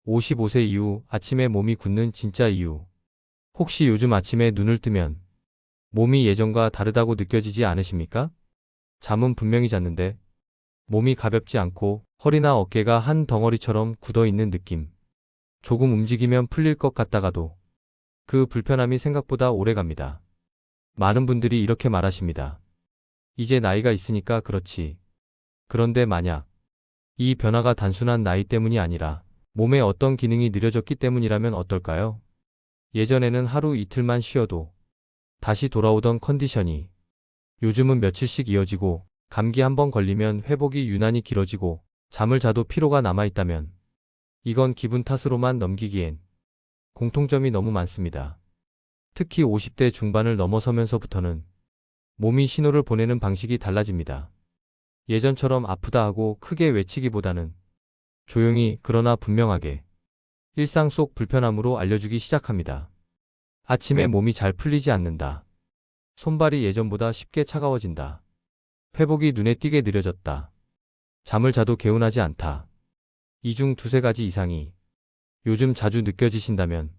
55세 이후 아침에 몸이 굳는 진짜 이유. 혹시 요즘 아침에 눈을 뜨면 몸이 예전과 다르다고 느껴지지 않으십니까? 잠은 분명히 잤는데 몸이 가볍지 않고 허리나 어깨가 한 덩어리처럼 굳어 있는 느낌. 조금 움직이면 풀릴 것 같다가도 그 불편함이 생각보다 오래 갑니다. 많은 분들이 이렇게 말하십니다. 이제 나이가 있으니까 그렇지. 그런데 만약 이 변화가 단순한 나이 때문이 아니라 몸의 어떤 기능이 느려졌기 때문이라면 어떨까요? 예전에는 하루 이틀만 쉬어도 다시 돌아오던 컨디션이 요즘은 며칠씩 이어지고 감기 한 번 걸리면 회복이 유난히 길어지고 잠을 자도 피로가 남아있다면 이건 기분 탓으로만 넘기기엔 공통점이 너무 많습니다. 특히 50대 중반을 넘어서면서부터는 몸이 신호를 보내는 방식이 달라집니다. 예전처럼 아프다 하고 크게 외치기보다는 조용히 그러나 분명하게 일상 속 불편함으로 알려주기 시작합니다. 아침에 몸이 잘 풀리지 않는다. 손발이 예전보다 쉽게 차가워진다. 회복이 눈에 띄게 느려졌다. 잠을 자도 개운하지 않다. 이 중 두세 가지 이상이 요즘 자주 느껴지신다면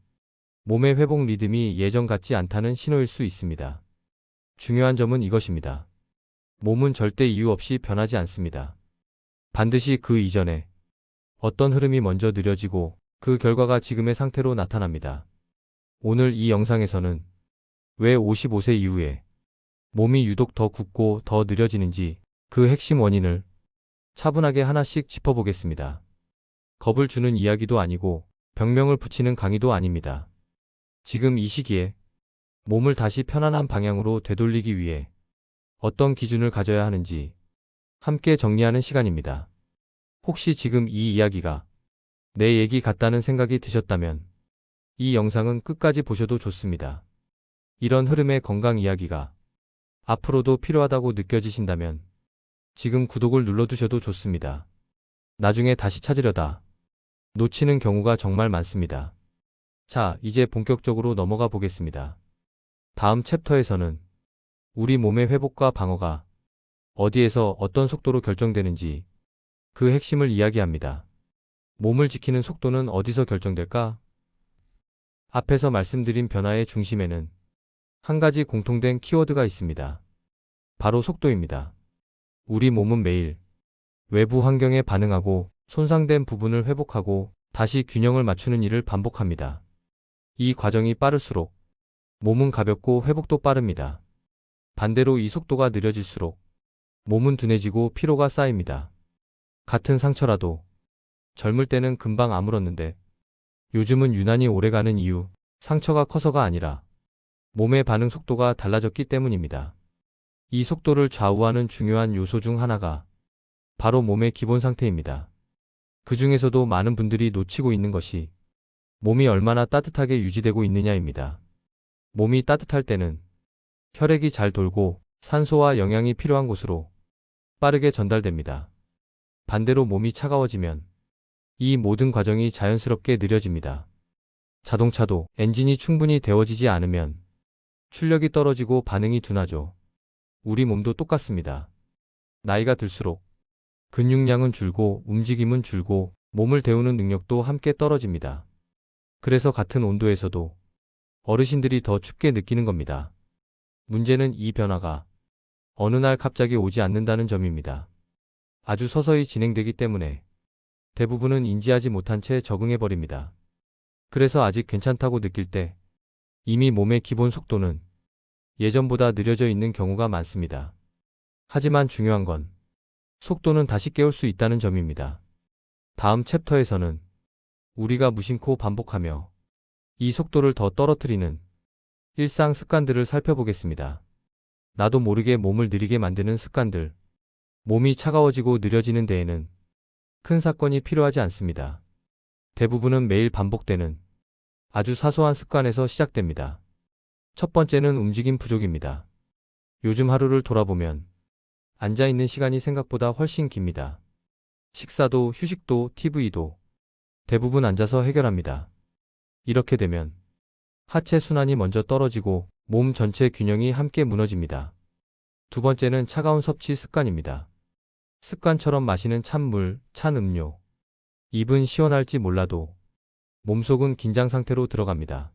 몸의 회복 리듬이 예전 같지 않다는 신호일 수 있습니다. 중요한 점은 이것입니다. 몸은 절대 이유 없이 변하지 않습니다. 반드시 그 이전에 어떤 흐름이 먼저 느려지고 그 결과가 지금의 상태로 나타납니다. 오늘 이 영상에서는 왜 55세 이후에 몸이 유독 더 굳고 더 느려지는지 그 핵심 원인을 차분하게 하나씩 짚어보겠습니다. 겁을 주는 이야기도 아니고 병명을 붙이는 강의도 아닙니다. 지금 이 시기에 몸을 다시 편안한 방향으로 되돌리기 위해 어떤 기준을 가져야 하는지 함께 정리하는 시간입니다. 혹시 지금 이 이야기가 내 얘기 같다는 생각이 드셨다면 이 영상은 끝까지 보셔도 좋습니다. 이런 흐름의 건강 이야기가 앞으로도 필요하다고 느껴지신다면 지금 구독을 눌러두셔도 좋습니다. 나중에 다시 찾으려다 놓치는 경우가 정말 많습니다. 자, 이제 본격적으로 넘어가 보겠습니다. 다음 챕터에서는 우리 몸의 회복과 방어가 어디에서 어떤 속도로 결정되는지 그 핵심을 이야기합니다. 몸을 지키는 속도는 어디서 결정될까? 앞에서 말씀드린 변화의 중심에는 한 가지 공통된 키워드가 있습니다. 바로 속도입니다. 우리 몸은 매일 외부 환경에 반응하고 손상된 부분을 회복하고 다시 균형을 맞추는 일을 반복합니다. 이 과정이 빠를수록 몸은 가볍고 회복도 빠릅니다. 반대로 이 속도가 느려질수록 몸은 둔해지고 피로가 쌓입니다. 같은 상처라도 젊을 때는 금방 아물었는데 요즘은 유난히 오래가는 이유, 상처가 커서가 아니라 몸의 반응 속도가 달라졌기 때문입니다. 이 속도를 좌우하는 중요한 요소 중 하나가 바로 몸의 기본 상태입니다. 그 중에서도 많은 분들이 놓치고 있는 것이 몸이 얼마나 따뜻하게 유지되고 있느냐입니다. 몸이 따뜻할 때는 혈액이 잘 돌고 산소와 영양이 필요한 곳으로 빠르게 전달됩니다. 반대로 몸이 차가워지면 이 모든 과정이 자연스럽게 느려집니다. 자동차도 엔진이 충분히 데워지지 않으면 출력이 떨어지고 반응이 둔하죠. 우리 몸도 똑같습니다. 나이가 들수록 근육량은 줄고 움직임은 줄고 몸을 데우는 능력도 함께 떨어집니다. 그래서 같은 온도에서도 어르신들이 더 춥게 느끼는 겁니다. 문제는 이 변화가 어느 날 갑자기 오지 않는다는 점입니다. 아주 서서히 진행되기 때문에 대부분은 인지하지 못한 채 적응해버립니다. 그래서 아직 괜찮다고 느낄 때 이미 몸의 기본 속도는 예전보다 느려져 있는 경우가 많습니다. 하지만 중요한 건 속도는 다시 깨울 수 있다는 점입니다. 다음 챕터에서는 우리가 무심코 반복하며 이 속도를 더 떨어뜨리는 일상 습관들을 살펴보겠습니다. 나도 모르게 몸을 느리게 만드는 습관들. 몸이 차가워지고 느려지는 데에는 큰 사건이 필요하지 않습니다. 대부분은 매일 반복되는 아주 사소한 습관에서 시작됩니다. 첫 번째는 움직임 부족입니다. 요즘 하루를 돌아보면 앉아있는 시간이 생각보다 훨씬 깁니다. 식사도 휴식도 TV도 대부분 앉아서 해결합니다. 이렇게 되면 하체 순환이 먼저 떨어지고 몸 전체 균형이 함께 무너집니다. 두 번째는 차가운 섭취 습관입니다. 습관처럼 마시는 찬물, 찬 음료. 입은 시원할지 몰라도 몸속은 긴장 상태로 들어갑니다.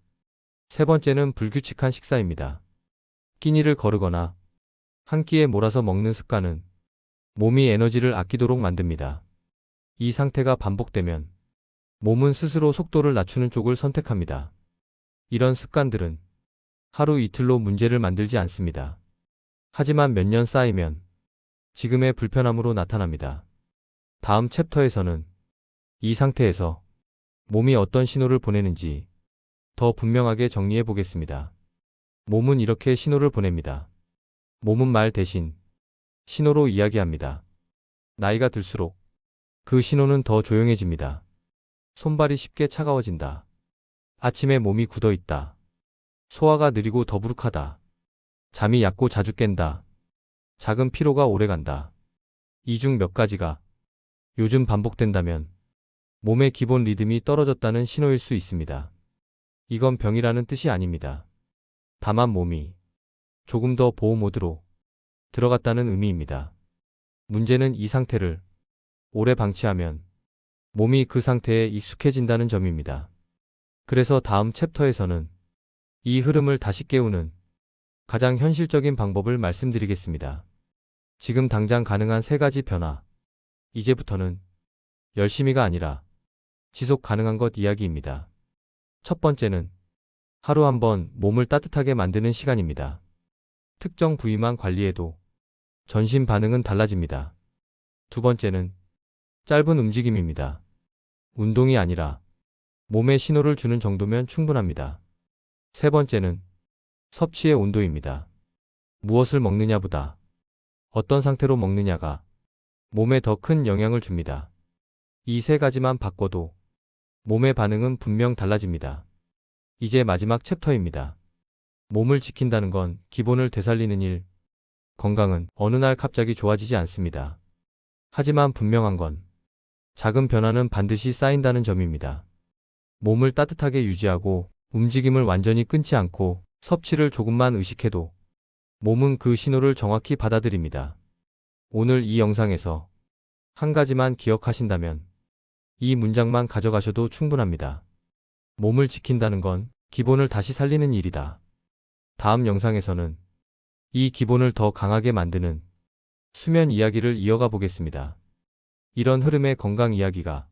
세 번째는 불규칙한 식사입니다. 끼니를 거르거나 한 끼에 몰아서 먹는 습관은 몸이 에너지를 아끼도록 만듭니다. 이 상태가 반복되면 몸은 스스로 속도를 낮추는 쪽을 선택합니다. 이런 습관들은 하루 이틀로 문제를 만들지 않습니다. 하지만 몇 년 쌓이면 지금의 불편함으로 나타납니다. 다음 챕터에서는 이 상태에서 몸이 어떤 신호를 보내는지 더 분명하게 정리해 보겠습니다. 몸은 이렇게 신호를 보냅니다. 몸은 말 대신 신호로 이야기합니다. 나이가 들수록 그 신호는 더 조용해집니다. 손발이 쉽게 차가워진다. 아침에 몸이 굳어 있다. 소화가 느리고 더부룩하다. 잠이 얕고 자주 깬다. 작은 피로가 오래간다. 이 중 몇 가지가 요즘 반복된다면 몸의 기본 리듬이 떨어졌다는 신호일 수 있습니다. 이건 병이라는 뜻이 아닙니다. 다만 몸이 조금 더 보호 모드로 들어갔다는 의미입니다. 문제는 이 상태를 오래 방치하면 몸이 그 상태에 익숙해진다는 점입니다. 그래서 다음 챕터에서는 이 흐름을 다시 깨우는 가장 현실적인 방법을 말씀드리겠습니다. 지금 당장 가능한 세 가지 변화. 이제부터는 열심히가 아니라 지속 가능한 것 이야기입니다. 첫 번째는 하루 한 번 몸을 따뜻하게 만드는 시간입니다. 특정 부위만 관리해도 전신 반응은 달라집니다. 두 번째는 짧은 움직임입니다. 운동이 아니라 몸에 신호를 주는 정도면 충분합니다. 세 번째는 섭취의 온도입니다. 무엇을 먹느냐보다 어떤 상태로 먹느냐가 몸에 더 큰 영향을 줍니다. 이 세 가지만 바꿔도 몸의 반응은 분명 달라집니다. 이제 마지막 챕터입니다. 몸을 지킨다는 건 기본을 되살리는 일. 건강은 어느 날 갑자기 좋아지지 않습니다. 하지만 분명한 건 작은 변화는 반드시 쌓인다는 점입니다. 몸을 따뜻하게 유지하고 움직임을 완전히 끊지 않고 섭취를 조금만 의식해도 몸은 그 신호를 정확히 받아들입니다. 오늘 이 영상에서 한 가지만 기억하신다면 이 문장만 가져가셔도 충분합니다. 몸을 지킨다는 건 기본을 다시 살리는 일이다. 다음 영상에서는 이 기본을 더 강하게 만드는 수면 이야기를 이어가 보겠습니다. 이런 흐름의 건강 이야기가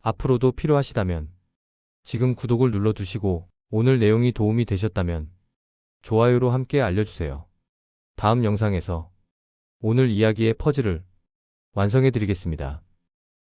앞으로도 필요하시다면 지금 구독을 눌러두시고 오늘 내용이 도움이 되셨다면 좋아요로 함께 알려주세요. 다음 영상에서 오늘 이야기의 퍼즐을 완성해 드리겠습니다.